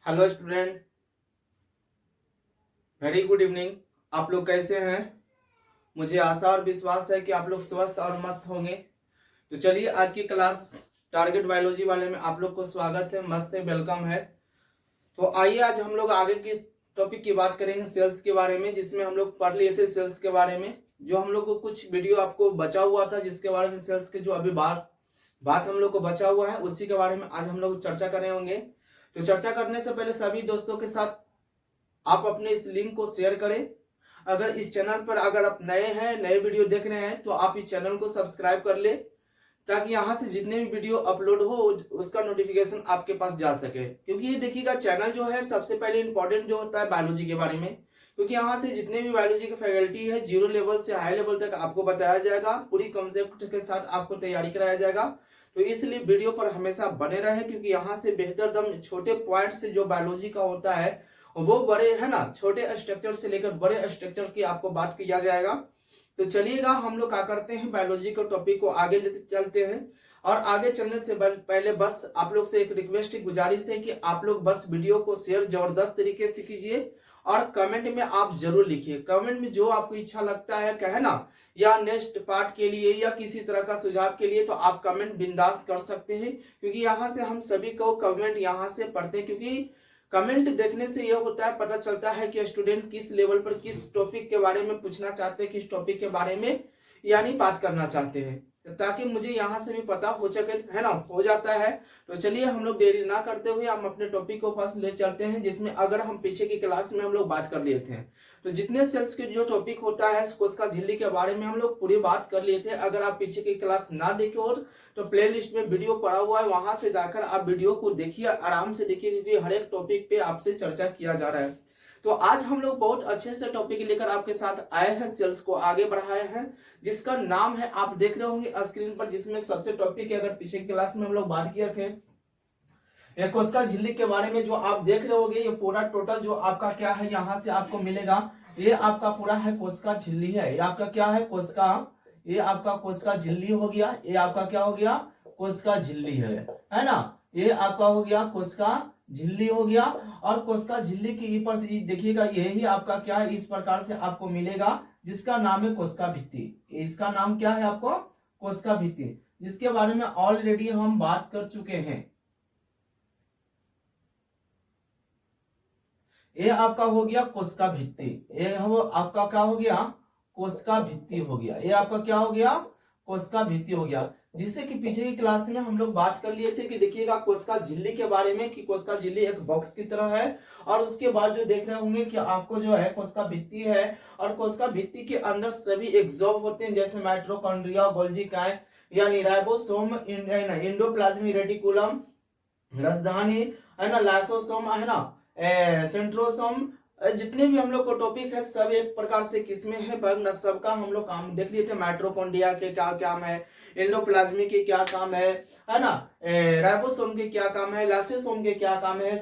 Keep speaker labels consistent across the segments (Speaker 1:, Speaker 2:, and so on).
Speaker 1: Hello student, very good evening. आप लोग कैसे हैं? मुझे आशा और विश्वास है कि आप लोग स्वस्थ और मस्त होंगे। तो चलिए, आज की क्लास टारगेट बायोलॉजी वाले में आप लोग को स्वागत है, मस्त है, वेलकम है। तो आइए आज हम लोग आगे की टॉपिक की बात करेंगे सेल्स के बारे में, जिसमें हम लोग पढ़ लिए थे सेल्स के बारे में। जो हम लोग को कुछ वीडियो आपको बचा हुआ था जिसके बारे में सेल्स के जो अभी बात हम लोग को बचा हुआ है उसी के बारे में आज हम लोग चर्चा करें होंगे। तो चर्चा करने से पहले सभी दोस्तों के साथ आप अपने इस लिंक को शेयर करें। अगर इस चैनल पर अगर आप नए हैं, नए वीडियो देख रहे हैं, तो आप इस चैनल को सब्सक्राइब कर ले, ताकि यहाँ से जितने भी वीडियो अपलोड हो उसका नोटिफिकेशन आपके पास जा सके। क्योंकि ये देखिएगा, चैनल जो है सबसे पहले इंपॉर्टेंट जो होता है बायोलॉजी के बारे में, क्योंकि यहाँ से जितने भी बायोलॉजी की फैकल्टी है 0 लेवल से हाई लेवल तक आपको बताया जाएगा, पूरी कॉन्सेप्ट के साथ आपको तैयारी कराया जाएगा। तो इसलिए वीडियो पर हमेशा बने रहे, क्योंकि यहाँ से बेहतर दम छोटे पॉइंट से जो बायोलॉजी का होता है वो बड़े है ना, छोटे स्ट्रक्चर से लेकर बड़े स्ट्रक्चर की आपको बात किया जाएगा। तो चलिएगा, हम लोग क्या करते हैं, बायोलॉजी के टॉपिक को आगे लेते चलते हैं। और आगे चलने से पहले बस आप लोग से एक रिक्वेस्ट गुजारिश है कि आप लोग बस वीडियो को शेयर जबरदस्त तरीके से कीजिए और कमेंट में आप जरूर लिखिए। कमेंट में जो आपको इच्छा लगता है कहना, या नेक्स्ट पार्ट के लिए या किसी तरह का सुझाव के लिए, तो आप कमेंट बिंदास कर सकते हैं, क्योंकि यहाँ से हम सभी को कमेंट यहाँ से पढ़ते हैं। क्योंकि कमेंट देखने से यह होता है, पता चलता है कि स्टूडेंट किस लेवल पर किस टॉपिक के बारे में पूछना चाहते हैं, किस टॉपिक के बारे में यानी बात करना चाहते हैं, ताकि मुझे यहाँ से भी पता हो सके, है ना, हो जाता है। तो चलिए, हम लोग देरी ना करते हुए हम अपने टॉपिक को फर्स्ट ले चलते हैं, जिसमें अगर हम पीछे की क्लास में हम लोग बात कर लिए थे, तो जितने सेल्स के जो टॉपिक होता है कोशिका झिल्ली के बारे में हम लोग पूरी बात कर लिए थे। अगर आप पीछे की क्लास ना देखे हो तो प्लेलिस्ट में वीडियो पड़ा हुआ है, वहां से जाकर आप वीडियो को देखिए, आराम से देखिए, क्योंकि हर एक टॉपिक पे आपसे चर्चा किया जा रहा है। तो आज हम लोग बहुत अच्छे से टॉपिक लेकर आपके साथ आए हैं, सेल्स को आगे बढ़ाए हैं, जिसका नाम है, आप देख रहे होंगे स्क्रीन पर, जिसमें सबसे टॉपिक है, अगर पीछे क्लास में हम लोग बात किए थे कोशिका झिल्ली के बारे में, जो आप देख रहे होंगे, ये पूरा टोटल जो आपका क्या है यहाँ से आपको मिलेगा, ये आपका पूरा है कोशिका झिल्ली है। ये आपका क्या है, कोशिका, ये आपका कोशिका झिल्ली हो गया, ये आपका क्या हो गया, कोशिका झिल्ली है ना, ये आपका हो गया कोशिका झिल्ली हो गया। और कोशिका झिल्ली के ऊपर से देखिएगा, यही आपका क्या है, इस प्रकार से आपको मिलेगा, जिसका नाम है कोशिका भित्ति। इसका नाम क्या है आपको, कोशिका भित्ति, जिसके बारे में ऑलरेडी हम बात कर चुके हैं। ये आपका हो गया कोशिका भित्ति, ये आपका क्या हो गया, कोशिका भित्ति हो गया। ये आपका क्या हो गया, कोशिका भित्ति हो गया, जिससे कि पीछे की क्लास में हम लोग बात कर लिए थे कि देखिएगा कोशिका झिल्ली के बारे में, कि कोशिका झिल्ली एक बॉक्स की तरह है। और उसके बाद जो देख रहे होंगे कि आपको जो है कोशिका भित्ति है, और कोशिका भित्ति के अंदर सभी एक्सॉब होते हैं, जैसे माइटोकॉन्ड्रिया, गोल्जी कैट यानी राइबोसोम, एंडोप्लाज्मिक रेटिकुलम, राजधानी है ना, लाइसोसोम है ना, सेंट्रोसोम, जितने भी हम लोग को टॉपिक है सब एक प्रकार से किस्में हैं, पर सबका हम लोग काम देख लिए थे। माइटोकॉन्ड्रिया के क्या काम है, एंडोप्लाज्मी के क्या काम है ना, राइबोसोम के क्या काम है, लाइसोसोम के क्या काम है,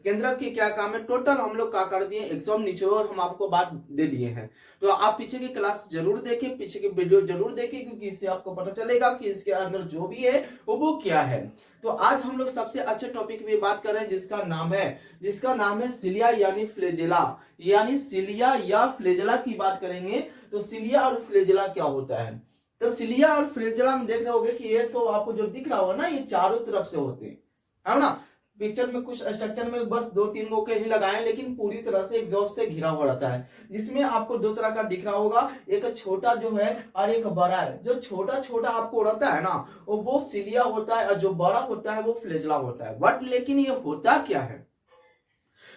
Speaker 1: केंद्रक के क्या काम है, टोटल हम लोग क्या कर दिए, एक्सोम निचोड़ हम आपको बात दे दिए हैं। तो आप पीछे की क्लास जरूर देखें, पीछे की वीडियो जरूर देखें, क्योंकि इससे आपको पता चलेगा कि इसके अंदर जो भी है वो क्या है। तो आज हम लोग सबसे अच्छे टॉपिक पे बात कर रहे हैं, जिसका नाम है सिलिया यानी फ्लेजेला, यानी सिलिया या फ्लेजेला की बात करेंगे। तो सिलिया और फ्लेजेला क्या होता है, तो सिलिया और फ्लेजेला में देख रहे होगे कि ये सब आपको जो दिख रहा होगा ना, ये चारों तरफ से होते हैं, है ना। पिक्चर में कुछ स्ट्रक्चर में बस 2-3 गो के ही लगाए, लेकिन पूरी तरह से एक्सॉब से घिरा हुआ रहता है, जिसमें आपको दो तरह का दिख रहा होगा, एक छोटा जो है और एक बड़ा है। जो छोटा छोटा आपको रहता है ना, वो सिलिया होता है, और जो बड़ा होता है वो फ्लेजेला होता है। बट लेकिन ये होता क्या है,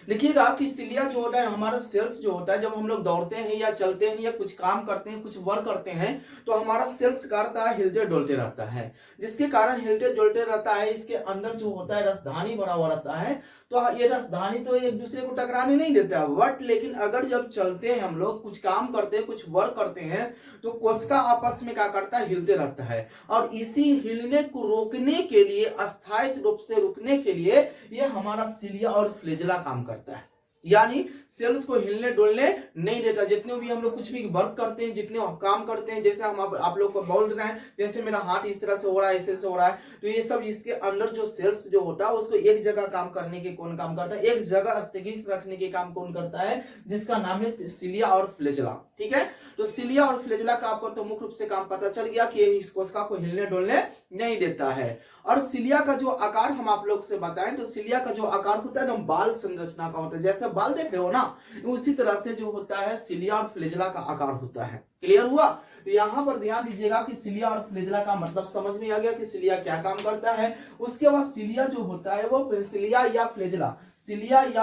Speaker 1: देखिएगा कि सिलिया जो होता है, हमारा सेल्स जो होता है, जब हम लोग दौड़ते हैं या चलते हैं या कुछ काम करते हैं, कुछ वर्क करते हैं, तो हमारा सेल्स करता है, हिलते डुलते रहता है, जिसके कारण हिलते डुलते रहता है। इसके अंदर जो होता है रसधानी भरा हुआ रहता है, तो ये रसधानी तो एक दूसरे को टकराने नहीं देता है, बट लेकिन अगर जब चलते हैं हम लोग, कुछ काम करते हैं, कुछ वर्क करते हैं, तो कोशिका आपस में क्या करता है, हिलते रहता है। और इसी हिलने को रोकने के लिए, अस्थायी रूप से रुकने के लिए, ये हमारा सिलिया और फ्लेजेला काम करता है। यानी सेल्स को हिलने डुलने नहीं देता। जितने भी हम लोग कुछ भी वर्क करते हैं, जितने काम करते हैं, जैसे हम आप लोग को बोल रहे हैं, जैसे मेरा हाथ इस तरह से हो रहा है, ऐसे से हो रहा है, तो ये सब इसके अंदर जो सेल्स जो होता है उसको एक जगह काम करने के कौन काम करता है, एक जगह स्थगित रखने के काम कौन करता है, जिसका नाम है सिलिया और फ्लैजेला। ठीक है, तो सिलिया और फ्लैजेला का आपको तो मुख्य रूप से काम पता चल गया कि इस कोशिका को हिलने डुलने नहीं देता है। और सिलिया का जो आकार हम आप लोग से बताएं तो सिलिया का जो आकार होता है एकदम बाल संरचना का होता है, जैसे बाल देख रहे हो ना, उसी तरह से जो होता है सिलिया और फ्लैजेला का आकार होता है। क्लियर हुआ? तो यहाँ पर ध्यान दीजिएगा कि सिलिया और फ्लैजेला का मतलब समझ में आ गया कि सिलिया क्या काम करता है। उसके बाद सिलिया जो होता है वो सिलिया या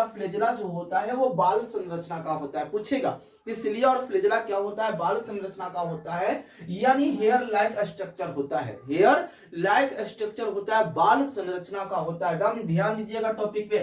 Speaker 1: फ्लैजेला जो होता है वो बाल संरचना का होता है। पूछेगा कि सिलिया और फ्लैजेला क्या होता है, बाल संरचना का होता है, यानी हेयर लाइक स्ट्रक्चर होता है, हेयर लाइक स्ट्रक्चर होता है, बाल संरचना का होता है। एकदम ध्यान दीजिएगा टॉपिक पे,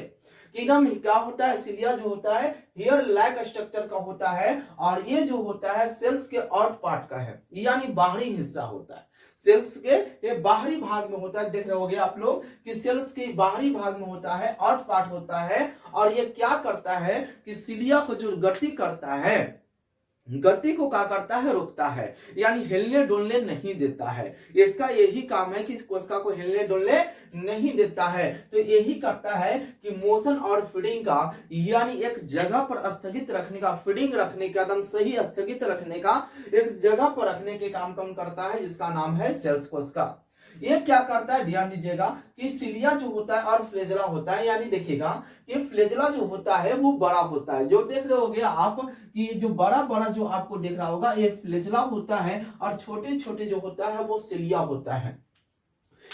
Speaker 1: एकदम क्या होता है, सिलिया जो होता है हेयर लाइक स्ट्रक्चर का होता है, और ये जो होता है सेल्स के आउट पार्ट का है, यानी बाहरी हिस्सा होता है, सेल्स के ये बाहरी भाग में होता है। देख रहे होगे आप लोग कि सेल्स के बाहरी भाग में होता है, आउट पार्ट होता है, और ये क्या करता है कि सिलिया को जो गति करता है, गति को क्या करता है, रोकता है, यानी हिलने डुलने नहीं देता है। इसका यही काम है कि इस कोशिका को हिलने डुलने नहीं देता है। तो यही करता है कि मोशन और फीडिंग का, यानी एक जगह पर स्थगित रखने का, फीडिंग रखने का, एकदम सही स्थगित रखने का, एक जगह पर रखने के काम कौन करता है, जिसका नाम है सेल्स कोशिका। ये क्या करता है, ध्यान दीजिएगा कि सिलिया जो होता है और फ्लैजेला होता है, यानी देखिएगा कि फ्लैजेला जो होता है वो बड़ा होता है, जो देख रहे होगे आप कि जो बड़ा बड़ा जो आपको देख रहा होगा ये फ्लैजेला होता है, और छोटे छोटे जो होता है वो सिलिया होता है।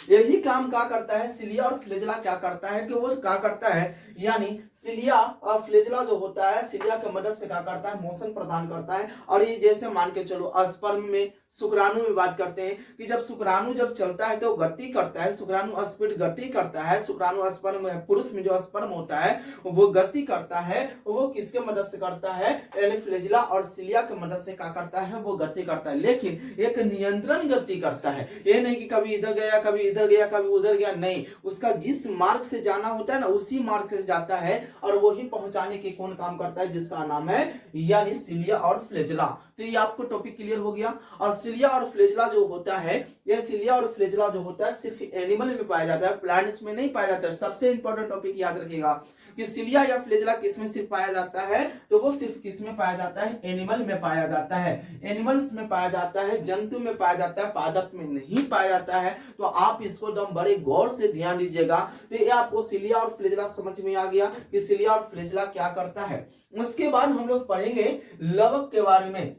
Speaker 1: यही काम क्या करता है, सिलिया और फ्लैजेला क्या करता है कि वो क्या करता है, यानी सिलिया और फ्लैजेला जो होता है सिलिया की मदद से क्या करता है, मोशन प्रदान करता है। और ये जैसे मान के चलो स्पर्म में, शुक्राणु में बात करते हैं कि जब शुक्राणु जब चलता है तो गति करता है, शुक्राणु स्पीड गति करता है, शुक्राणु स्पर्म पुरुष में जो स्पर्म होता है वो गति करता है, वो किसके मदद से करता है, यानी फ्लैजेला और सिलिया की मदद से क्या करता है, वो गति करता है, लेकिन एक नियंत्रण गति करता है। ये नहीं कि कभी इधर गया, कभी इधर गया, कभी उधर गया, नहीं, उसका जिस मार्ग से जाना होता है ना उसी मार्ग से जाता है, और वही पहुंचाने के कौन काम करता है, जिसका नाम है यानी सिलिया और फ्लैजेला। तो ये आपको टॉपिक क्लियर हो गया। और सिलिया और फ्लैजेला जो होता है, ये सिलिया और फ्लैजेला जो होता है सिर्फ एनिमल में पाया जाता है, प्लांट्स में नहीं पाया जाता है। सबसे इंपॉर्टेंट टॉपिक याद रखिएगा कि सिलिया या फ्लैजेला किसमें सिर्फ पाया जाता है, तो वो सिर्फ किसमें पाया जाता है, एनिमल में पाया जाता है, एनिमल्स में पाया जाता है, जंतु में पाया जाता है, पादप में नहीं पाया जाता है। तो आप इसको एकदम बड़े गौर से ध्यान दीजिएगा। तो ये आपको सिलिया और फ्लैजेला समझ में आ गया कि सिलिया और फ्लैजेला क्या करता है। उसके बाद हम लोग पढ़ेंगे लवक के बारे में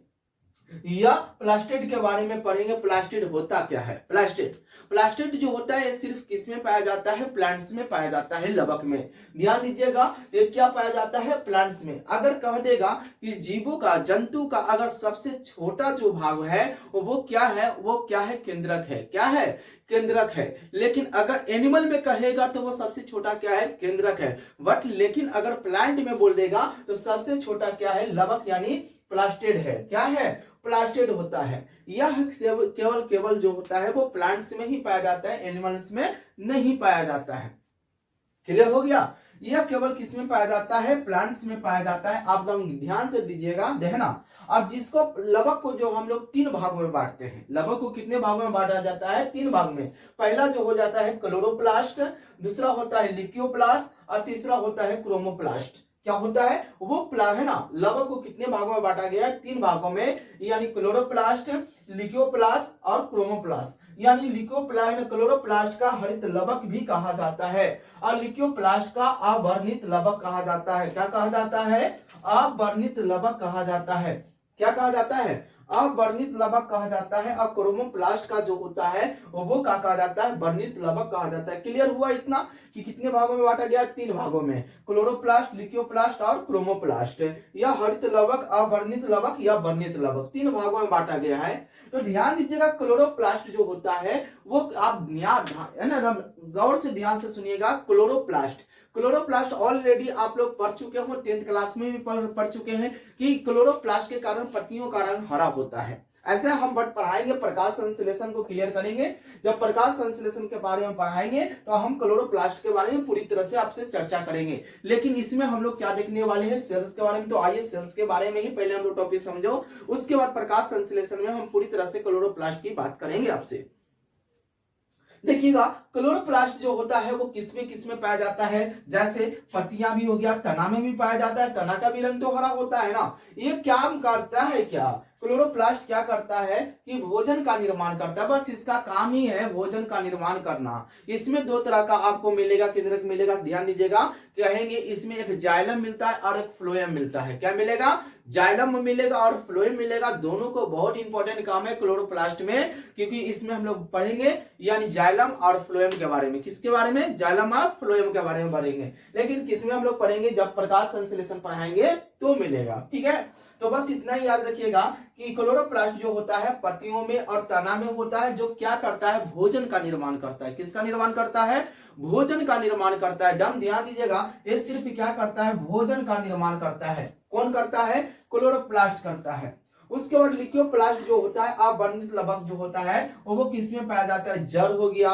Speaker 1: या प्लास्टिड के बारे में पढ़ेंगे। प्लास्टिड होता क्या है, प्लास्टिड जो होता है सिर्फ किस में पाया जाता है, प्लांट्स में पाया जाता है, लवक में। ध्यान दीजिएगा ये क्या पाया जाता है, प्लांट्स में। अगर कह देगा कि जीवों का, जंतु का अगर सबसे छोटा जो भाग है वो क्या है, वो क्या है, केंद्रक है। क्या है, केंद्रक है। लेकिन अगर एनिमल में कहेगा तो वो सबसे छोटा क्या है, केंद्रक है। बट लेकिन अगर प्लांट में बोल देगा तो सबसे छोटा क्या है, लवक यानी प्लास्टिड है। क्या है, प्लास्टिड होता है। यह केवल जो होता है वो प्लांट्स में ही पाया जाता है, एनिमल्स में नहीं पाया जाता है। क्लियर हो गया? यह केवल किस में पाया जाता है, प्लांट्स में पाया जाता है। आप लोग ध्यान से दीजिएगा, देखना। और जिसको लवक को जो हम लोग 3 भागों में बांटते हैं, लवक को कितने भागों में बांटा जाता है, 3 भाग में। पहला जो हो जाता है क्लोरोप्लास्ट, दूसरा होता है लिक्योप्लास्ट, और तीसरा होता है क्रोमोप्लास्ट। क्या होता है, वो है ना, लवक को कितने भागों में बांटा गया है, 3 भागों में, यानी क्लोरोप्लास्ट, लिक्योप्लास्ट और क्रोमोप्लास्ट। यानी लिक्योप्लास्ट, क्लोरोप्लास्ट का हरित लवक भी कहा जाता है, और लिक्योप्लास्ट का अवर्णित लवक कहा जाता है। क्या कहा जाता है, अवर्णित लवक कहा जाता है। क्या कहा जाता है, अवर्णित लवक कहा जाता है। और क्रोमोप्लास्ट का जो होता है वो क्या कहा जाता है, वर्णित लवक कहा जाता है। क्लियर हुआ इतना कि कितने भागों में बांटा गया, 3 भागों में, क्लोरोप्लास्ट, लिक्योप्लास्ट और क्रोमोप्लास्ट। या हरित लवक, अवर्णित लवक या वर्णित लवक, 3 भागों में बांटा गया है। तो ध्यान दीजिएगा, क्लोरोप्लास्ट जो होता है वो आप गौर से ध्यान से सुनिएगा। क्लोरोप्लास्ट ऑलरेडी आप लोग पढ़ चुके हो, 10th क्लास में भी पढ़ चुके हैं कि क्लोरोप्लास्ट के कारण पत्तियों का रंग हरा होता है। ऐसे हम बट पढ़ाएंगे, प्रकाश संश्लेषण को क्लियर करेंगे। जब प्रकाश संश्लेषण के बारे में पढ़ाएंगे तो हम क्लोरोप्लास्ट के बारे में पूरी तरह से आपसे चर्चा करेंगे। लेकिन इसमें हम लोग क्या देखने वाले हैं, सेल्स के बारे में। तो आइए सेल्स के बारे में ही पहले हम लोग टॉपिक समझो, उसके बाद प्रकाश संश्लेषण में हम पूरी तरह से क्लोरोप्लास्ट की बात करेंगे आपसे। देखिएगा क्लोरोप्लास्ट जो होता है वो किसमें पाया जाता है, जैसे पत्तियां भी हो गया, तना में भी पाया जाता है। तना का भी रंग तो हरा होता है ना। ये क्या करता है, क्या क्लोरोप्लास्ट क्या करता है कि भोजन का निर्माण करता है। बस इसका काम ही है भोजन का निर्माण करना। इसमें दो तरह का आपको मिलेगा, केंद्रक मिलेगा, ध्यान दीजिएगा। कहेंगे इसमें एक जाइलम मिलता है और एक फ्लोएम मिलता है। क्या मिलेगा, जाइलम मिलेगा और फ्लोएम मिलेगा। दोनों को बहुत इंपॉर्टेंट काम है क्लोरोप्लास्ट में, क्योंकि इसमें हम लोग पढ़ेंगे यानी जाइलम और फ्लोएम के बारे में। किसके बारे में, जाइलम और फ्लोएम के बारे में पढ़ेंगे। लेकिन किसमें हम लोग पढ़ेंगे, जब प्रकाश संश्लेषण पढ़ाएंगे तो मिलेगा। ठीक है, तो बस इतना ही याद रखिएगा कि क्लोरोप्लास्ट जो होता है पत्तियों में और तना में होता है, जो क्या करता है, भोजन का निर्माण करता है। किसका निर्माण करता है, भोजन का निर्माण करता है। डन, ध्यान दीजिएगा, ये सिर्फ क्या करता है, भोजन का निर्माण करता है। कौन करता है, क्लोरोप्लास्ट करता है। उसके बाद लिक्योप्लास्ट जो होता है, अवर्णित लवक जो होता है वो किसमें पाया जाता है, जड़ हो गया,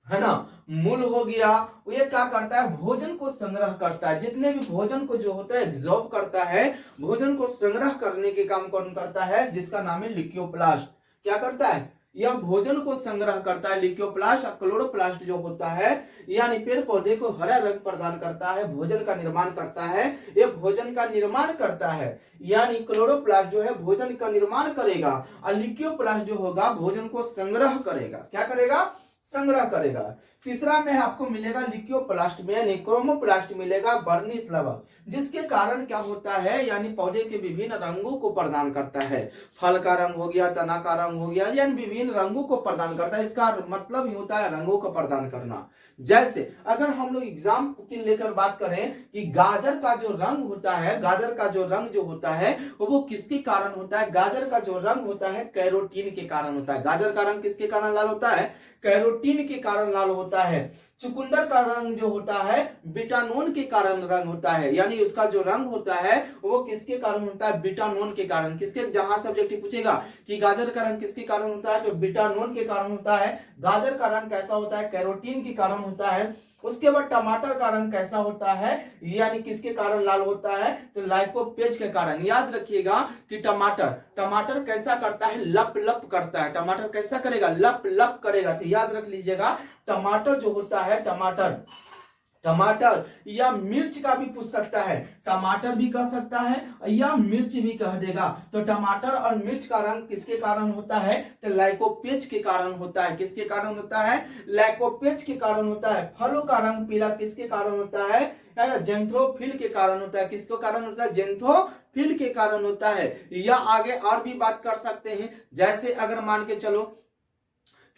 Speaker 1: है ना, मूल हो गया। ये क्या करता है, भोजन को संग्रह करता है। जितने भी भोजन को जो होता है एब्जॉर्ब करता है, भोजन को संग्रह करने के काम कौन करता है, जिसका नाम है लिक्योप्लास्ट। क्या करता है, यह भोजन को संग्रह करता है लिक्योप्लास्ट। और क्लोरोप्लास्ट जो होता है यानी पेड़ पौधे को हरा रंग प्रदान करता है, भोजन का निर्माण करता है। ये भोजन का निर्माण करता है, यानी क्लोरोप्लास्ट जो है भोजन का निर्माण करेगा और लिक्योप्लास्ट जो होगा भोजन को संग्रह करेगा। क्या करेगा, संग्रह करेगा। तीसरा में आपको मिलेगा लिक्योप्लास्ट में यानी क्रोमोप्लास्ट मिलेगा, वर्णित लवक, जिसके कारण क्या होता है, यानी पौधे के विभिन्न रंगों को प्रदान करता है। फल का रंग हो गया, तना का रंग हो गया, यानी विभिन्न रंगों को प्रदान करता है। इसका मतलब ही होता है रंगों को प्रदान करना। जैसे अगर हम लोग एग्जाम की लेकर बात करें कि गाजर का जो रंग होता है, गाजर का जो रंग जो होता है वो किसके कारण होता है, गाजर का जो रंग होता है कैरोटीन के कारण होता है। गाजर का रंग किसके कारण लाल होता है, कैरोटीन के कारण लाल होता है। चुकंदर का रंग जो होता है बिटानोन के कारण रंग होता है, यानी उसका जो रंग होता है वो किसके कारण होता है, बिटानोन के कारण। किसके, जहां सब्जेक्ट पूछेगा कि गाजर का रंग किसके कारण होता है, तो बिटानोन के कारण होता है। गाजर का रंग कैसा होता है, कैरोटीन के कारण होता है। उसके बाद टमाटर का रंग कैसा होता है, यानी किसके कारण लाल होता है, तो लाइकोपेज के कारण। याद रखिएगा कि टमाटर कैसा करता है, लप लप करता है। टमाटर कैसा करेगा, लप लप करेगा। तो याद रख लीजिएगा टमाटर जो होता है, टमाटर या मिर्च का भी पूछ सकता है, टमाटर भी कह सकता है या मिर्च भी कह देगा। तो टमाटर और मिर्च का रंग किसके कारण होता है, तो लाइकोपेज के कारण होता है। किसके कारण होता है, लाइकोपेज के कारण होता है। फलों का रंग पीला किसके कारण होता है ना, जेंथ्रोफिल के कारण होता है। किसके कारण होता है, जेंथ्रोफिल के कारण होता है। या आगे और भी बात कर सकते हैं, जैसे अगर मान के चलो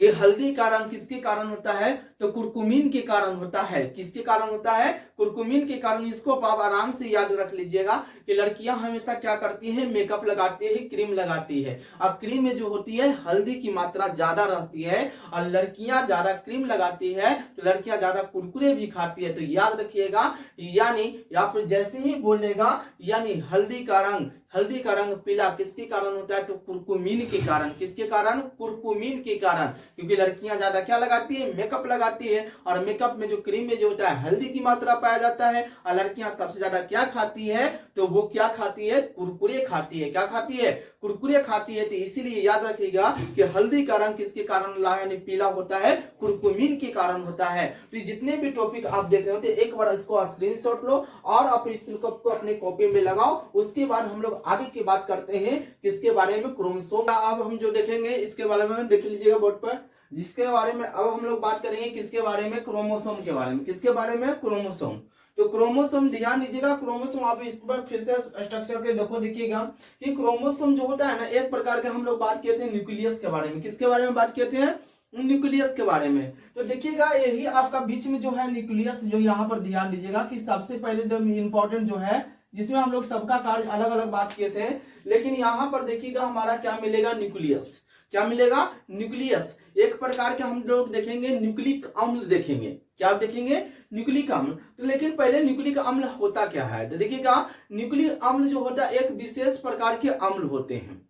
Speaker 1: कि हल्दी का रंग किसके कारण होता है, तो कुरकुमीन के कारण होता है। किसके कारण होता है, कुरकुमीन के कारण। इसको आप आराम से याद रख लीजिएगा कि लड़कियां हमेशा क्या करती हैं, मेकअप लगाती है, क्रीम लगाती है। अब क्रीम में जो होती है हल्दी की मात्रा ज्यादा रहती है और लड़कियां ज्यादा क्रीम लगाती है तो लड़कियां ज्यादा कुरकुरे भी खाती है। तो याद रखिएगा, यानी आप जैसे ही बोलेगा यानी हल्दी का रंग पीला किसके कारण होता है, तो कुरकुमीन के कारण। किसके कारण, कुरकुमीन के कारण, क्योंकि लड़कियां ज्यादा क्या लगाती है, मेकअप लगाती है। और मेकअप में जो क्रीम में जो होता है हल्दी की मात्रा पाया जाता है। और लड़कियां सबसे ज्यादा क्या खाती है, तो वो क्या खाती है, कुरकुरे खाती है। क्या खाती है, कुरकुरे खाती है। तो इसीलिए याद रखिएगा कि हल्दी का रंग किसके कारण यानी पीला होता है, कुरकुमीन के कारण होता है। तो जितने भी टॉपिक आप देख रहे होते एक बार इसको स्क्रीनशॉट लो और आप इस को अपने कॉपी में लगाओ। उसके बाद हम लोग आगे की बात करते हैं किसके बारे में, क्रोमोसोम। अब हम जो देखेंगे इसके बारे में देख लीजिएगा बोर्ड पर, जिसके बारे में अब हम लोग बात करेंगे किसके बारे में, क्रोमोसोम के बारे में। किसके बारे में, क्रोमोसोम। तो क्रोमोसोम ध्यान दीजिएगा, क्रोमोसोम आप इस पर फिर से स्ट्रक्चर के देखो, देखिएगा कि क्रोमोसोम जो होता है ना, एक प्रकार के हम लोग बात किए थे न्यूक्लियस के बारे में। किसके बारे में बात किए थे, न्यूक्लियस के बारे में। तो देखिएगा यही आपका बीच में जो है न्यूक्लियस, जो यहाँ पर ध्यान दीजिएगा कि सबसे पहले जो इंपॉर्टेंट जो है, जिसमें हम लोग सबका कार्य अलग अलग बात किए थे, लेकिन यहाँ पर देखिएगा हमारा क्या मिलेगा, न्यूक्लियस। क्या मिलेगा, न्यूक्लियस। एक प्रकार के हम लोग देखेंगे न्यूक्लिक अम्ल देखेंगे। क्या देखेंगे, न्यूक्लिक अम्ल। तो लेकिन पहले न्यूक्लिक अम्ल होता क्या है, तो देखिएगा न्यूक्लिक अम्ल जो होता है एक विशेष प्रकार के अम्ल होते हैं।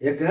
Speaker 1: एक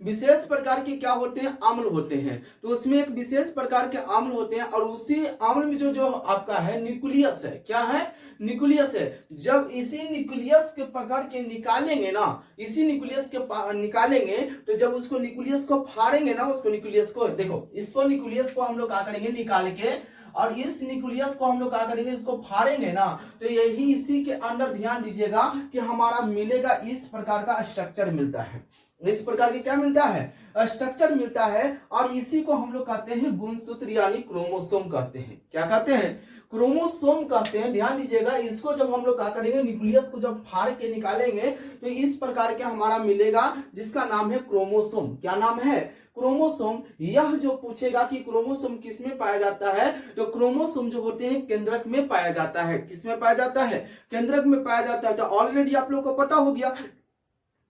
Speaker 1: विशेष प्रकार के क्या होते हैं, अम्ल होते हैं। तो उसमें एक विशेष प्रकार के अम्ल होते हैं और उसी अम्ल में जो जो आपका है न्यूक्लियस है, क्या है, न्यूक्लियस है। जब इसी न्यूक्लियस के पकड़ के निकालेंगे ना, इसी न्यूक्लियस के निकालेंगे, तो जब उसको न्यूक्लियस को फाड़ेंगे ना, उसको न्यूक्लियस को देखो, इसको न्यूक्लियस को हम लोग क्या करेंगे, निकाल के, और इस न्यूक्लियस को हम लोग क्या करेंगे, इसको फाड़ेंगे ना, तो यही इसी के अंदर ध्यान दीजिएगा कि हमारा मिलेगा इस प्रकार का स्ट्रक्चर मिलता है। इस प्रकार के क्या मिलता है, स्ट्रक्चर मिलता है। और इसी को हम लोग कहते हैं गुणसूत्र यानी क्रोमोसोम कहते हैं। क्या कहते हैं, क्रोमोसोम कहते हैं। ध्यान दीजिएगा, इसको जब हम लोग क्या करेंगे, न्यूक्लियस को जब फाड़ के निकालेंगे तो इस प्रकार के हमारा मिलेगा, जिसका नाम है क्रोमोसोम। क्या नाम है, क्रोमोसोम। यह जो पूछेगा कि क्रोमोसोम किस में पाया जाता है, तो क्रोमोसोम जो होते हैं केंद्रक में पाया जाता है। किस में पाया जाता है, केंद्रक में पाया जाता है। तो ऑलरेडी आप लोग को पता हो गया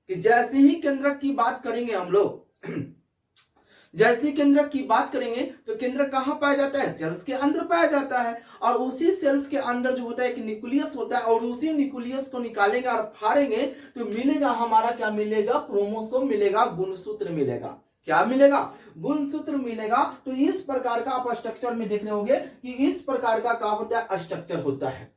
Speaker 1: कि जैसे ही केंद्रक की बात करेंगे हम लोग जैसे ही केंद्रक की बात करेंगे तो केंद्रक कहां पाया जाता है, सेल्स के अंदर पाया जाता है। और उसी सेल्स के अंदर जो होता है एक न्यूक्लियस होता है, और उसी न्यूक्लियस को निकालेंगे और फाड़ेंगे तो मिलेगा हमारा, क्या मिलेगा, क्रोमोसोम मिलेगा, गुणसूत्र मिलेगा। क्या मिलेगा, गुणसूत्र मिलेगा। तो इस प्रकार का आप स्ट्रक्चर में देख रहे होंगे कि इस प्रकार का क्या होता है, स्ट्रक्चर होता है।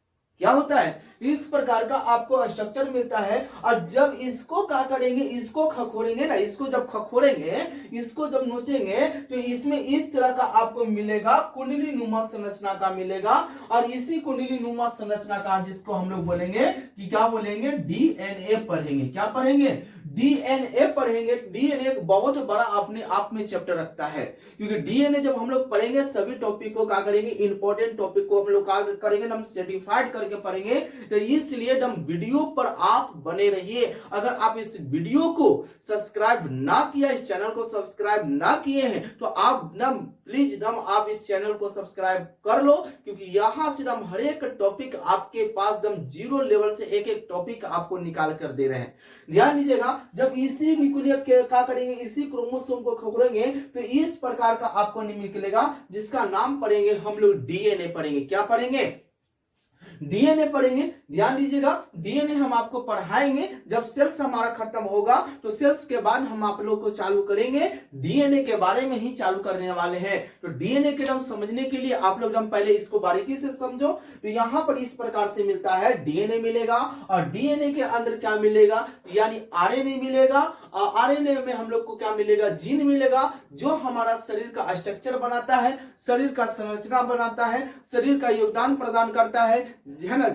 Speaker 1: क्या होता है, इस प्रकार का आपको स्ट्रक्चर मिलता है। और जब इसको क्या करेंगे, इसको खखोरेंगे ना, इसको जब खखोरेंगे, इसको जब नोचेंगे, तो इसमें इस तरह का आपको मिलेगा, कुंडली नुमा संरचना का मिलेगा। और इसी कुंडली नुमा संरचना का जिसको हम लोग बोलेंगे कि क्या बोलेंगे, डीएनए पढ़ेंगे। क्या पढ़ेंगे, डीएनए पढ़ेंगे। डीएनए एक बहुत बड़ा अपने आप में चैप्टर रखता है, क्योंकि डीएनए जब हम लोग पढ़ेंगे सभी टॉपिक को क्या करेंगे, इंपॉर्टेंट टॉपिक को हम लोग क्या करेंगे, हम सर्टिफाइड करके पढ़ेंगे। तो इसलिए हम वीडियो पर आप बने रहिए। अगर आप इस वीडियो को सब्सक्राइब ना किया, इस चैनल को सब्सक्राइब ना किए हैं, तो आप ना प्लीज आप इस चैनल को सब्सक्राइब कर लो, क्योंकि यहां से हम हर एक टॉपिक आपके पास दम जीरो लेवल से एक एक टॉपिक आपको निकाल कर दे रहे हैं। ध्यान दीजिएगा, जब इसी न्यूक्लियस क्या करेंगे, इसी क्रोमोसोम को खगोलेंगे तो इस प्रकार का आपको निकलेगा, जिसका नाम पढ़ेंगे हम लोग डीएनए पढ़ेंगे। क्या पढ़ेंगे, डीएनए पढ़ेंगे। ध्यान दीजिएगा, डीएनए हम आपको पढ़ाएंगे जब सेल्स हमारा खत्म होगा, तो सेल्स के बाद हम आप लोग को चालू करेंगे डीएनए के बारे में ही चालू करने वाले हैं। तो डीएनए के नाम समझने के लिए आप लोग पहले इसको बारीकी से समझो। तो यहां पर इस प्रकार से मिलता है, डीएनए मिलेगा, और डीएनए के अंदर क्या मिलेगा, यानी आरएनए मिलेगा। और आरएनए में हम लोग को क्या मिलेगा, जीन मिलेगा, जो हमारा शरीर का स्ट्रक्चर बनाता है, शरीर का संरचना बनाता है, शरीर का योगदान प्रदान करता है ना।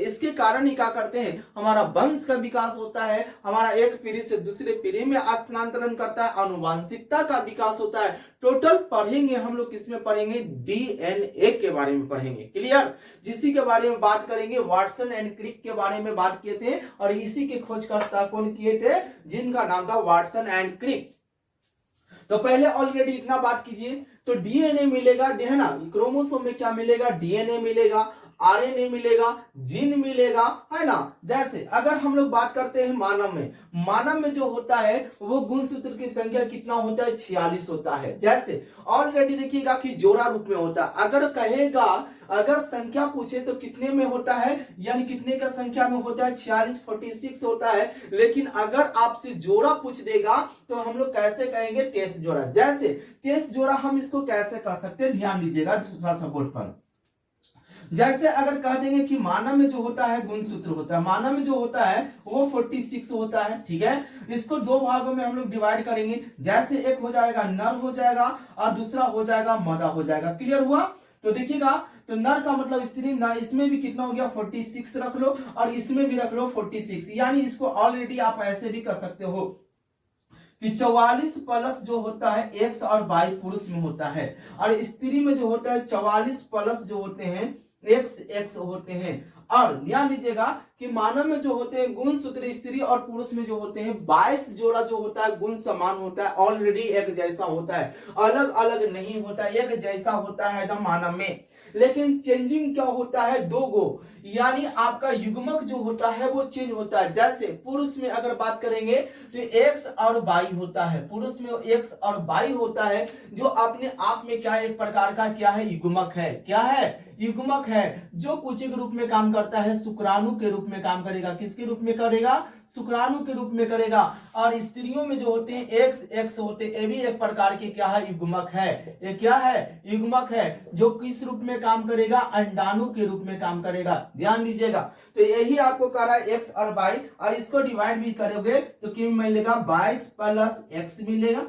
Speaker 1: इसके कारण ही क्या करते हैं, हमारा वंश का विकास होता है, हमारा एक पीढ़ी से दूसरे पीढ़ी में स्थानांतरण करता है, आनुवांशिकता का विकास होता है। टोटल पढ़ेंगे हम लोग, किसमें पढ़ेंगे, डीएनए के बारे में पढ़ेंगे। क्लियर, जिसी के बारे में बात करेंगे, वाटसन एंड क्रिक के बारे में बात किए थे, और इसी के खोजकर्ता कौन किए थे, जिनका नाम था वाटसन एंड क्रिक। तो पहले ऑलरेडी इतना बात कीजिए। तो डीएनए मिलेगा, है ना, क्रोमोसोम में क्या मिलेगा, डीएनए मिलेगा, आरएनए मिलेगा, जीन मिलेगा, है ना। जैसे अगर हम लोग बात करते हैं मानव में जो होता है वो गुणसूत्र की संख्या कितना होता है, 46 होता है। जैसे ऑलरेडी देखिएगा कि जोड़ा रूप में होता है। अगर कहेगा, अगर संख्या पूछे तो कितने में होता है, यानी कितने का संख्या में होता है, 46 46 होता है। लेकिन अगर आपसे जोड़ा पूछ देगा तो हम लोग कैसे कहेंगे, 23 जोड़ा। जैसे 23 जोड़ा हम इसको कैसे कह सकते हैं, ध्यान दीजिएगा थोड़ा सा बोर्ड पर। जैसे अगर कह देंगे कि मानव में जो होता है गुणसूत्र होता है, मानव में जो होता है वो 46 होता है। ठीक है, इसको दो भागों में हम लोग डिवाइड करेंगे। जैसे एक हो जाएगा नर हो जाएगा, और दूसरा हो जाएगा मादा हो जाएगा। क्लियर हुआ। तो देखिएगा, तो नर का मतलब स्त्री, ना इसमें भी कितना हो गया, 46 रख लो, और इसमें भी रख लो 46। यानी इसको ऑलरेडी आप ऐसे भी कर सकते हो कि 44 प्लस जो होता है एक्स और वाई पुरुष में होता है, और स्त्री में जो होता है 44 प्लस जो होते हैं एक्स होते हैं। और ध्यान दीजिएगा कि मानव में जो होते हैं गुणसूत्र, स्त्री और पुरुष में जो होते हैं 22 जोड़ा जो होता है गुण समान होता है, ऑलरेडी एक जैसा होता है, अलग अलग नहीं होता, एक जैसा होता है एकदम मानव में। लेकिन चेंजिंग क्या होता है, 2 गो, यानी आपका युग्मक जो होता है वो चेंज होता है। जैसे पुरुष में अगर बात करेंगे तो एक्स और वाई होता है, पुरुष में एक्स और वाई होता है, जो अपने आप में क्या एक प्रकार का क्या है, युग्मक है। क्या है, युग्मक है जो कुछ के रूप में काम करता है, शुक्राणु के रूप में काम करेगा। किसके रूप में करेगा? शुक्राणु के रूप में करेगा। और स्त्रियों में जो होते हैं एक्स एक्स होते हैं, ये भी एक प्रकार के क्या है? युग्मक है। ये क्या है? युग्मक है जो किस रूप में काम करेगा? अंडाणु के रूप में काम करेगा। ध्यान दीजिएगा। तो यही आपको कह रहा है एक्स और वाई, और इसको डिवाइड भी करोगे तो क्या मिलेगा? 22 प्लस एक्स मिलेगा।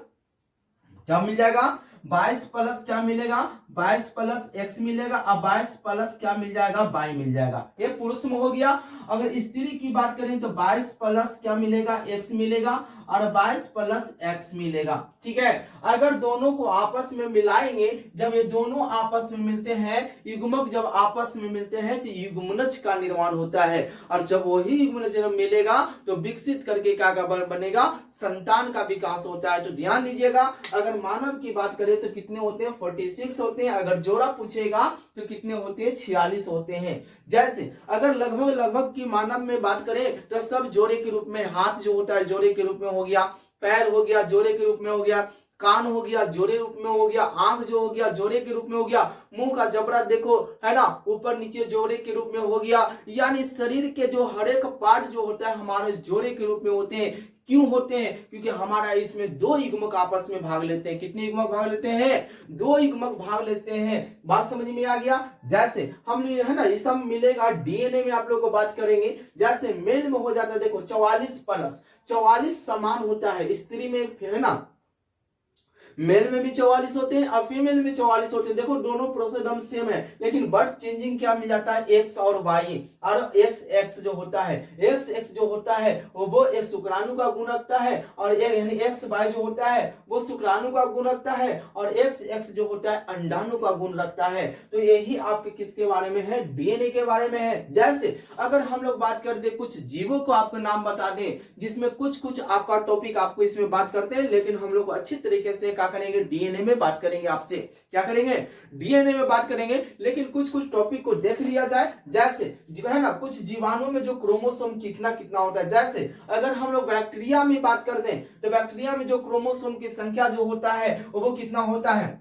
Speaker 1: क्या मिल जाएगा? 22 प्लस क्या मिलेगा? 22 प्लस एक्स मिलेगा। अब 22 प्लस क्या मिल जाएगा? वाई मिल जाएगा। ये पुरुष में हो गया। अगर स्त्री की बात करें तो 22 प्लस क्या मिलेगा? एक्स मिलेगा और 22 प्लस एक्स मिलेगा। ठीक है। अगर दोनों को आपस में मिलाएंगे, जब ये दोनों आपस में मिलते हैं, युग्मक जब आपस में मिलते हैं तो युग्मनज का निर्माण होता है। और जब वही युग्मनज मिलेगा तो विकसित करके क्या बनेगा? संतान का विकास होता है। तो ध्यान दीजिएगा, अगर मानव की बात करें तो कितने होते हैं? 46 होते हैं। अगर जोड़ा पूछेगा तो कितने होते हैं? 46 होते हैं। जैसे अगर लगभग की मानव में बात करें तो सब जोड़े के रूप में, हाथ जो होता है जोड़े के रूप में हो गया, पैर हो गया जोड़े के रूप में हो गया, कान हो गया जोड़े रूप में हो गया, आंख जो हो गया जोड़े के रूप में हो गया, मुंह का जबड़ा देखो है ना, ऊपर नीचे जोड़े के रूप में हो गया। यानी शरीर के जो हर एक पार्ट जो होता है हमारे जोड़े के रूप में होते हैं। क्यों होते हैं? क्योंकि हमारा इसमें दो युग्मक आपस में भाग लेते हैं। कितने युग्मक भाग लेते हैं? दो युग्मक भाग लेते हैं। बात समझ में आ गया? जैसे हम है ना, ये सब मिलेगा डीएनए में। आप लोग को बात करेंगे जैसे मेल में हो जाता है, देखो 44 प्लस 44 समान होता है। स्त्री में है ना, मेल में भी 44 होते हैं और फीमेल में 44 होते हैं। देखो दोनों प्रोसेडम सेम है, लेकिन बट चेंजिंग क्या मिल जाता है? एक्स और वाई। और एक्स एक्स जो होता है, एक्स एक्स जो होता है वो एक शुक्राणु का गुण रखता है, और यानी एक्स वाई जो होता है वो शुक्राणु का गुण रखता है, और एक्स एक्स जो होता है अंडाणु का गुण रखता है। तो यही आपके किसके बारे में है? डीएनए के बारे में है। जैसे अगर हम लोग बात कर दे, कुछ जीवों को आपको नाम बता दें, जिसमें कुछ आपका टॉपिक आपको इसमें बात करते हैं, लेकिन हम लोग अच्छी तरीके से क्या करेंगे? डीएनए में बात करेंगे। आपसे क्या करेंगे? डीएनए में बात करेंगे, लेकिन कुछ टॉपिक को देख लिया जाए। जैसे जो है ना, कुछ जीवाणु में जो क्रोमोसोम कितना कितना होता है। जैसे अगर हम लोग बैक्टीरिया में बात कर दें तो बैक्टीरिया में जो क्रोमोसोम की संख्या जो होता है वो कितना होता है?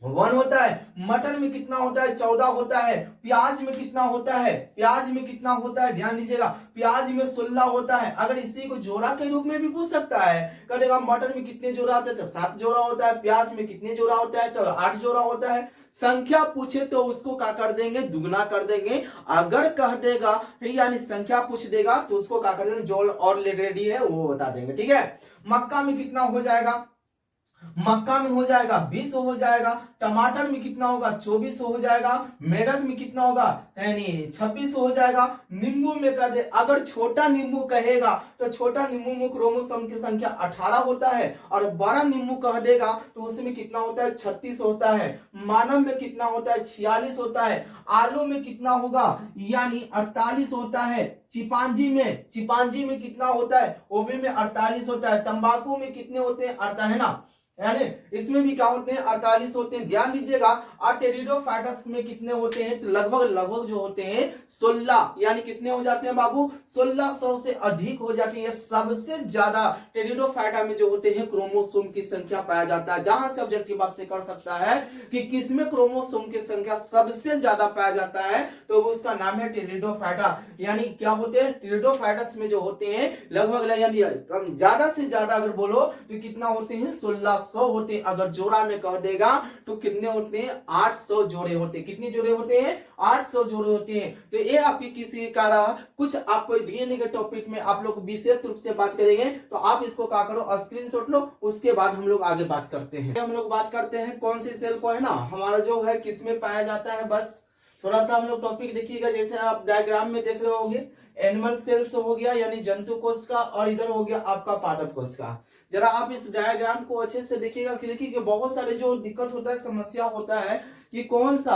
Speaker 1: 1 होता है। मटर में कितना होता है? 14 होता है। प्याज में कितना होता है? प्याज में कितना होता है? ध्यान दीजिएगा, प्याज में 16 होता है। अगर इसी को जोड़ा के रूप में भी पूछ सकता है, कहेगा मटर में कितने जोड़ा होता है तो 7 जोड़ा होता है, प्याज में कितने जोड़ा होता है तो 8 जोड़ा होता है। संख्या पूछे तो उसको क्या कर देंगे? दुगना कर देंगे। अगर कह देगा यानी संख्या पूछ देगा तो उसको क्या कर देंगे? जो ऑलरेडी है वो बता देंगे। ठीक है। मक्का में कितना हो जाएगा? मक्का में हो जाएगा 20 हो जाएगा। टमाटर में कितना होगा? 24 हो जाएगा। मेढक में कितना होगा? यानी 26 हो जाएगा। नींबू में कह दे, अगर छोटा नींबू कहेगा तो छोटा नींबू में क्रोमोसोम की संख्या 18 होता है, और बड़ा नींबू कह देगा तो उसमें कितना होता है? 36 होता है। मानव में कितना होता है? 46 होता है। आलू में कितना होगा? यानी 48 होता है। चिपांजी में कितना होता है? ओबी में 48 होता है। तंबाकू में कितने होते हैं? 48 है ना, यानी इसमें भी क्या होते हैं? 48 होते हैं। ध्यान दीजिएगा। और टेरिडोफाइटस में कितने होते हैं? तो लगभग जो होते हैं 16, यानी कितने हो जाते हैं बाबू? 1600 से अधिक हो जाती है। सबसे ज्यादा टेरिडोफाइटा में जो होते हैं क्रोमोसोम की संख्या पाया जाता है। जहां से ऑब्जेक्टिव आपसे कर सकता है कि किसमें क्रोमोसोम की संख्या सबसे ज्यादा पाया जाता है, तो उसका नाम है टेरिडोफाइटा। यानी क्या होते हैं? टेरिडोफाइटस में जो होते हैं लगभग यानी ज्यादा से ज्यादा अगर बोलो तो कितना होते हैं? 1600 होते हैं। अगर जोड़ा में कह देगा तो कितने होते हैं? 800 जोड़े होते हैं। कितने जोड़े होते हैं? 800 जोड़े होते हैं। तो ये आपकी किसी का रहा। कुछ आपको डीएनए के टॉपिक में आप लोग विशेष रूप से बात करेंगे, तो आप इसको क्या करो? स्क्रीनशॉट लो। उसके बाद हम लोग आगे बात करते हैं। हम लोग बात करते हैं कौन सी सेल को है ना, हमारा जो है किसमें पाया जाता है। बस थोड़ा सा हम लोग टॉपिक देखिएगा। जैसे आप डायग्राम में देख रहे होंगे, एनिमल सेल्स हो गया यानी जंतु कोश का, और इधर हो गया आपका पादप कोश का। जरा आप इस डायग्राम को अच्छे से देखिएगा कि देखिए कि बहुत सारे जो दिक्कत होता है, समस्या होता है कि कौन सा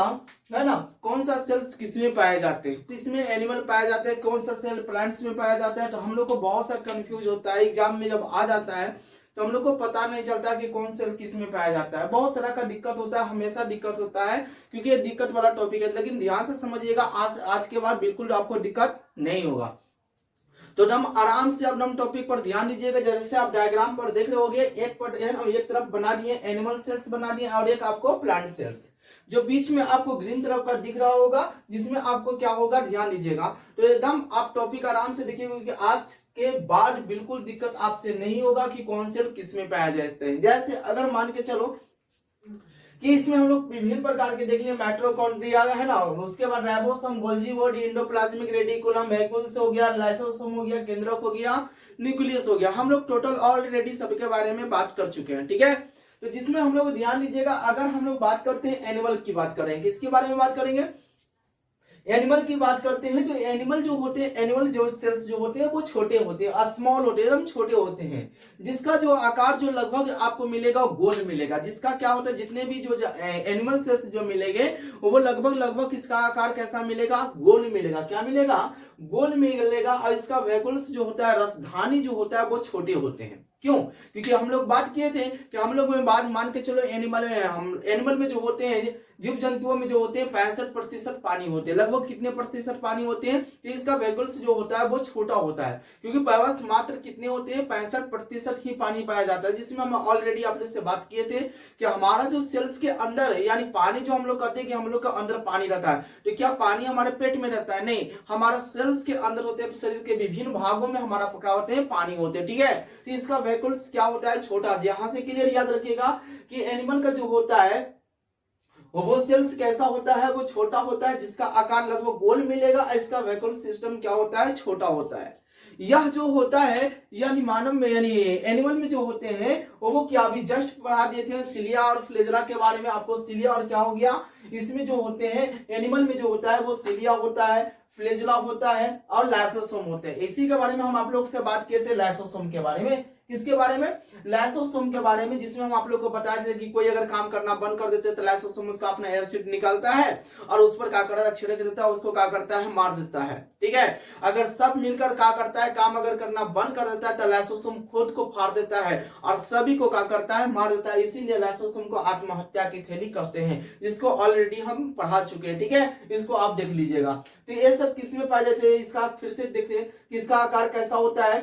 Speaker 1: है ना, कौन सा सेल्स किसमें पाए जाते हैं, किसमें एनिमल पाए जाते हैं, कौन सा सेल प्लांट्स में पाया जाता है। तो हम लोग को बहुत सा कंफ्यूज होता है। एग्जाम में जब आ जाता है तो हम लोग को पता नहीं चलता कि कौन सेल किस में पाया जाता है। बहुत तरह का दिक्कत होता है, हमेशा दिक्कत होता है, क्योंकि ये दिक्कत वाला टॉपिक है। लेकिन ध्यान से समझिएगा, आज के बाद बिल्कुल आपको दिक्कत नहीं होगा। तो हम आराम से अब हम टॉपिक पर ध्यान दीजिएगा। जैसे आप डायग्राम पर देख रहे होंगे, एक तरफ बना दिए एनिमल सेल्स बना दिए और एक आपको प्लांट सेल्स। जो बीच में आपको ग्रीन तरफ का दिख रहा होगा, जिसमें आपको क्या होगा ध्यान दीजिएगा। तो एकदम आप टॉपिक आराम से देखिएगा, क्योंकि आज के बाद बिल्कुल दिक्कत आपसे नहीं होगा कि कौन से किस में पाया जाते हैं। जैसे अगर मान के चलो कि इसमें हम लोग विभिन्न प्रकार के देख लिए, माइटोकॉन्ड्रिया है ना, उसके बाद ribosome, Golgi body, endoplasmic reticulum, vacuoles हो गया, लाइसोसोम हो गया, केंद्रक हो गया, न्यूक्लियस हो गया। हम लोग टोटल ऑलरेडी सबके बारे में बात कर चुके हैं, ठीक है। तो जिसमें हम लोग ध्यान दीजिएगा, अगर हम लोग बात करते हैं एनिमल की बात करेंगे, किसके बारे में बात करेंगे, एनिमल की बात करते हैं। तो एनिमल जो होते हैं, एनिमल जो सेल्स जो होते हैं वो छोटे होते हैं, स्मॉल होते हैं, एकदम छोटे होते हैं, जिसका जो आकार जो लगभग आपको मिलेगा गोल मिलेगा। जिसका क्या होता है, जितने भी जो एनिमल सेल्स जो मिलेंगे वो लगभग किसका आकार कैसा मिलेगा, गोल मिलेगा। क्या मिलेगा, गोल मिलेगा। और इसका वैक्यूल्स जो होता है, रसधानी जो होता है वो छोटे होते हैं। क्यों, क्योंकि हम लोग बात किए थे कि हम लोग में बात मान के चलो एनिमल में जो होते हैं, जीव जंतुओं में जो होते हैं 65% पानी होते हैं। लगभग कितने प्रतिशत पानी होते हैं, तो इसका वैक्यूल्स जो होता है वो छोटा होता है, क्योंकि व्यवस्थ मात्र कितने होते हैं, 65% ही पानी पाया जाता है। जिसमें हम ऑलरेडी आपने से बात किए थे कि हमारा जो सेल्स के अंदर है, यानी पानी जो हम लोग कहते हैं कि हम लोग के अंदर पानी रहता है, तो क्या पानी हमारे पेट में रहता है, नहीं, हमारा सेल्स के अंदर होते हैं, शरीर के विभिन्न भागों में हमारा क्या होते हैं, पानी होते हैं, ठीक है। तो इसका वैक्यूल्स क्या होता है, छोटा। यहां से क्लियर याद रखिएगा कि एनिमल का जो होता है वो सेल्स कैसा होता है, वो छोटा होता है, जिसका आकार लगभग गोल मिलेगा। इसका वैक्यूल सिस्टम क्या होता है, छोटा होता है। यह जो होता है यानी मानव में, यानी एनिमल में जो होते हैं वो क्या, अभी जस्ट पढ़ा दिए थे सिलिया और फ्लेजला के बारे में आपको। सिलिया और क्या हो गया, इसमें जो होते हैं एनिमल में जो होता है वो सिलिया होता है, फ्लेजला होता है और लाइसोसोम होते हैं। इसी के बारे में हम आप लोग से बात किए थे, लाइसोसोम के बारे में। किसके बारे में, लाइसोसोम के बारे में, जिसमें हम आप लोग को बताया थे कि कोई अगर काम करना बंद कर देते तो लाइसोसोम उसका अपना एसिड निकालता है और उस पर क्या करता है, छिड़क देता है, उसको क्या करता है, मार देता है, ठीक है। अगर सब मिलकर क्या करता है, काम अगर करना बंद कर देता है तो लाइसोसोम खुद को फाड़ देता है और सभी को क्या करता है, मार देता है। इसीलिए लाइसोसोम को आत्महत्या की थैली कहते हैं, जिसको ऑलरेडी हम पढ़ा चुके हैं, ठीक है। इसको आप देख लीजिएगा। तो ये सब किसमें पाए जाते हैं, इसका फिर से देखते हैं कि इसका आकार कैसा होता है,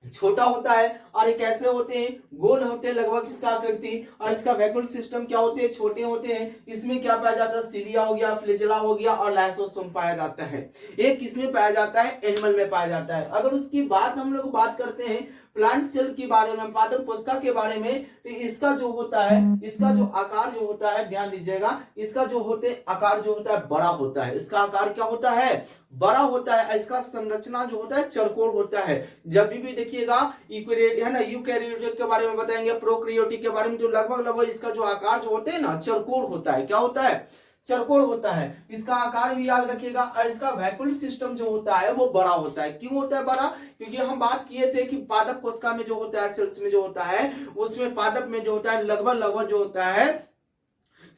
Speaker 1: छोटा होता है। और ये कैसे होते हैं, गोल होते हैं लगभग इसका आकृति। और इसका वैक्यूल सिस्टम क्या होते हैं, छोटे होते हैं। इसमें क्या पाया जाता है, सिलिया हो गया, फ्लेजेला हो गया और लाइसोसोम पाया जाता है। ये किसमें पाया जाता है, एनिमल में पाया जाता है। अगर उसकी बात हम लोग बात करते हैं प्लांट सेल के बारे में, पादप कोशिका के बारे में, तो इसका जो होता है, इसका जो आकार जो होता है, ध्यान दीजिएगा, इसका जो होते आकार जो होता है बड़ा होता है। इसका आकार क्या होता है, बड़ा होता है। इसका संरचना जो होता है चौकोर होता है। जब भी देखिएगा यूकेरियोटिक है ना, यूकेरियोटिक के बारे में बताएंगे, प्रोकैरियोटिक के बारे में, जो लगभग इसका जो आकार जो होते हैं ना चौकोर होता है। क्या होता है, चौकोर होता है। इसका आकार भी याद रखिएगा। और इसका वैक्यूल सिस्टम जो होता है वो बड़ा होता है। क्यों होता है बड़ा, क्योंकि हम बात किए थे कि पादप कोशिका में जो होता है, सेल्स में जो होता है, उसमें पादप में जो होता है लगभग जो होता है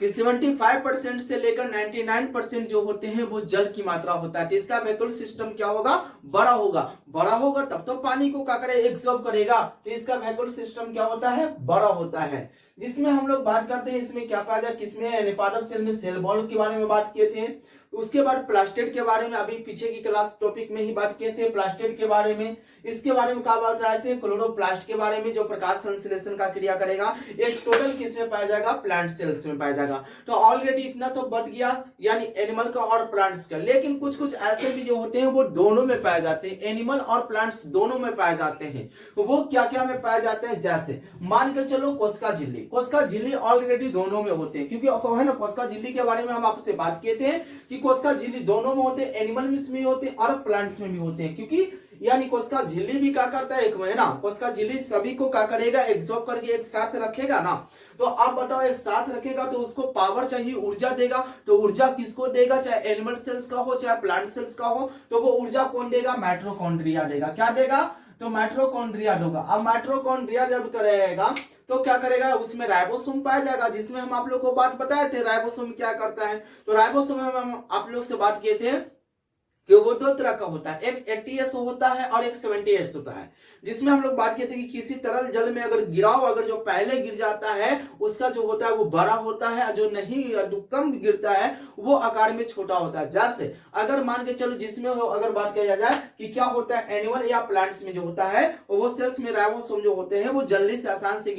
Speaker 1: कि 75% से लेकर 99% जो होते हैं वो जल की मात्रा होता है। तो इसका वैक्यूल सिस्टम क्या होगा, बड़ा होगा। बड़ा होगा तब तो पानी को क्या करे, एब्सॉर्ब करेगा। तो इसका वैक्यूल सिस्टम क्या होता है, बड़ा होता है। जिसमें हम लोग बात करते हैं, इसमें क्या पाया जाए, किसमें, पादप सेल में सेल वॉल के बारे में बात किए थे। उसके बाद प्लास्टिड के बारे में अभी पीछे की क्लास टॉपिक में ही बात किए थे, प्लास्टिड के बारे में। इसके बारे में क्या बताए थे, क्लोरोप्लास्ट के बारे में, जो प्रकाश संश्लेषण का क्रिया करेगा। एक टोटल किसमें पाया जाएगा, प्लांट सेल्स में पाया जाएगा। तो ऑलरेडी इतना तो बढ़ गया, यानी एनिमल का और प्लांट्स का। लेकिन कुछ कुछ ऐसे भी जो होते हैं वो दोनों में पाए जाते हैं, एनिमल और प्लांट्स दोनों में पाए जाते हैं। वो क्या क्या में पाए जाते हैं, जैसे मान के चलो कोशिका झिल्ली। कोशिका झिल्ली ऑलरेडी दोनों में होते हैं, क्योंकि है ना, कोशिका झिल्ली के बारे में हम आपसे बात किए थे कि कोशिका झिल्ली दोनों में होते हैं, एनिमल में होते हैं और प्लांट्स में भी होते हैं। क्योंकि यानी कोशिका झिल्ली भी क्या करता है, एक में ना, कोशिका झिल्ली सभी को क्या करेगा, एब्सॉर्ब करके एक साथ रखेगा ना। तो आप बताओ, एक साथ रखेगा तो उसको पावर चाहिए, ऊर्जा देगा। तो ऊर्जा किसको देगा, चाहे एनिमल सेल्स का हो चाहे प्लांट सेल्स का हो, तो वो ऊर्जा कौन देगा, माइटोकॉन्ड्रिया देगा। क्या देगा, तो माइटोकॉन्ड्रिया देगा। अब माइटोकॉन्ड्रिया जब करेगा तो क्या करेगा, उसमें राइबोसोम पाया जाएगा, जिसमें हम आप लोग को बात बताए थे राइबोसोम क्या करता है। तो राइबोसोम हम आप लोग से बात किए थे कि वो दो तरह का होता है, एक 80s होता है और एक 78 होता है, जिसमें हम लोग बात करते हैं कि किसी तरल जल में अगर गिराव अगर जो पहले गिर जाता है उसका जो होता है वो बड़ा होता है, जो नहीं जो कम गिरता है वो आकार में छोटा होता है। जैसे अगर मान के चलो जिसमें अगर बात किया जाए कि क्या होता है एनिमल या प्लांट्स में जो होता है वो सेल्स में राइबोसोम जो होते हैं वो जल्दी से आसान से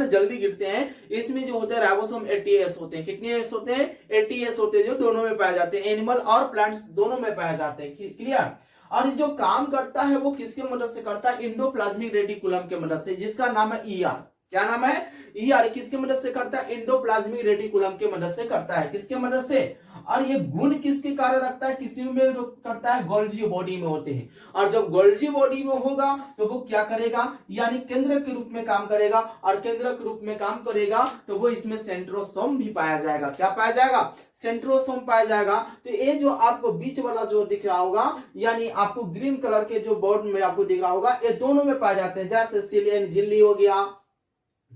Speaker 1: जल्दी गिरते हैं। इसमें जो होते हैं राइबोसोम 80s होते हैं। कितने एस होते हैं? 80s होते हैं, जो दोनों में पाए जाते हैं, एनिमल और प्लांट्स दोनों में पाए जाते हैं। क्लियर? और जो काम करता है वो किसके मदद से करता है? इंडोप्लाज्मिक रेटिकुलम के मदद से, जिसका नाम है ईआर। क्या नाम है? ईआर। किसके मदद से करता है? इंडोप्लाज्मिक रेटिकुलम के मदद से करता है। किसके मदद से? और ये गुण किसके कारण रखता है? किसी में जो करता है गोल्जी बॉडी में होते हैं, और जब गोल्जी बॉडी में होगा तो वो क्या करेगा? यानी केंद्र के रूप में काम करेगा, और केंद्र के रूप में काम करेगा तो वो इसमें सेंट्रोसोम भी पाया जाएगा। क्या पाया जाएगा? सेंट्रोसोम पाया जाएगा। तो ये जो आपको बीच वाला जो दिख रहा होगा, यानी आपको ग्रीन कलर के जो बोर्ड में आपको दिख रहा होगा, ये दोनों में पाए जाते हैं। जैसे सिलियन झिल्ली हो गया,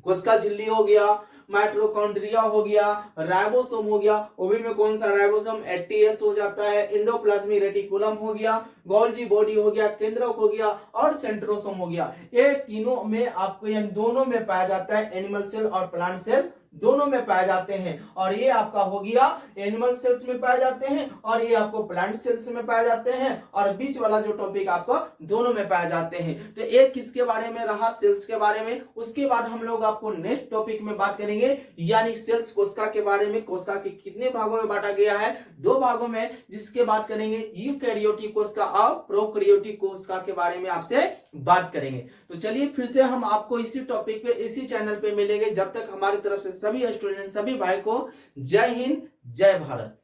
Speaker 1: कोशिका झिल्ली हो गया, माइटोकॉन्ड्रिया हो गया, राइबोसोम हो गया, ओवी में कौन सा राइबोसोम 80s हो जाता है, इंडोप्लाज्मिक रेटिकुलम हो गया, गोल्जी बॉडी हो गया, केंद्रक हो गया और सेंट्रोसोम हो गया। ये तीनों में आपको यानी दोनों में पाया जाता है, एनिमल सेल और प्लांट सेल दोनों में पाए जाते हैं। और ये आपका हो गया एनिमल सेल्स में पाए जाते हैं और ये आपको प्लांट सेल्स में पाए जाते हैं, और बीच वाला जो टॉपिक आपको दोनों में पाए जाते हैं। तो एक किसके बारे में रहा? सेल्स के बारे में। उसके बाद हम लोग आपको नेक्स्ट टॉपिक में बात करेंगे, यानी सेल्स कोशिका के बारे में। कोशिका के कितने भागों में बांटा गया है? 2 भागों में, जिसके बात करेंगे यूकैरियोटिक कोशिका और प्रोकैरियोटिक कोशिका के बारे में आपसे बात करेंगे। तो चलिए फिर से हम आपको इसी टॉपिक पे इसी चैनल पे मिलेंगे। जब तक हमारी तरफ से सभी स्टूडेंट सभी भाई को जय हिंद जय भारत।